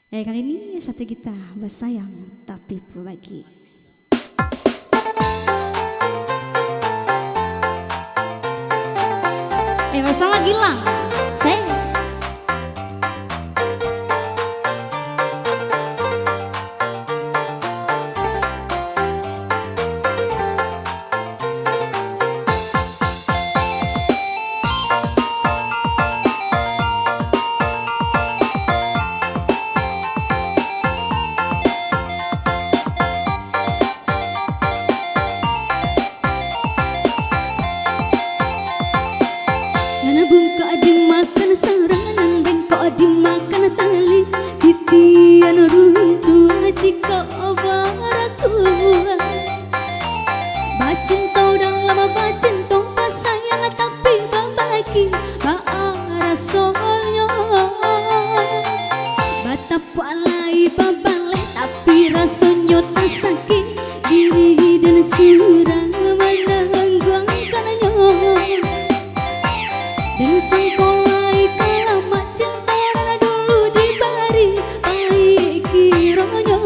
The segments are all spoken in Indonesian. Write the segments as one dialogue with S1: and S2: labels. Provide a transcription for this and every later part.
S1: Kali ini satu kita bersayang tapi berbagi. Bersama Gilang. Saya bungka dimakan sarangan bengkok dimakan tali titian runtuh jika baratua bacintau dan lama bacintau pasayang tapi babaki baara soalnya batapa lai babaleh tapi rasanya tak sakit diri dan surang menangguang kanannya dan sang kolai kalamat cinta dulu dibari baik kiranya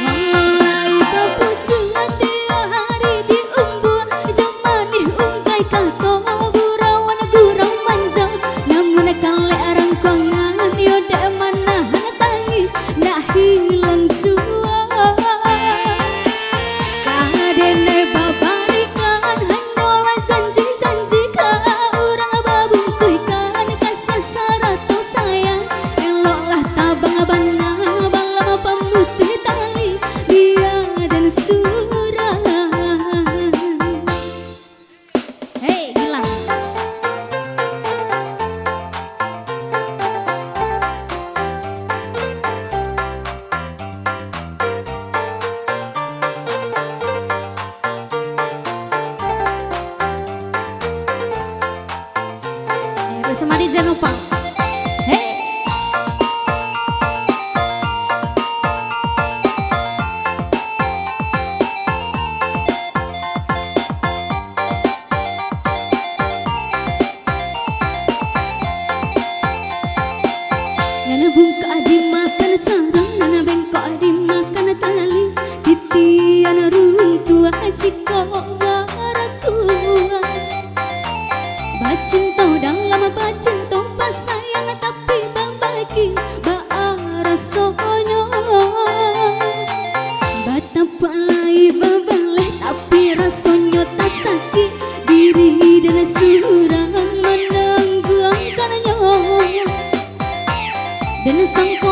S1: mulai kepucungan dia hari diumbu jamani ungkai kato gurawan gurau manja namun kale arang kongan yode mana tangi nak hilang sua kadene babarikan hanyola janji bersama DJ Nopal. Nana bungka dimakan sarang, nana bengkok dimakan tali titian runtuh jika baratua bacintau dan lama bacintau pasayang tapi babaki baara soalnya batapa lai babaleh tapi rasanya tak sakit diri dan surang menangguang kanannya dan sang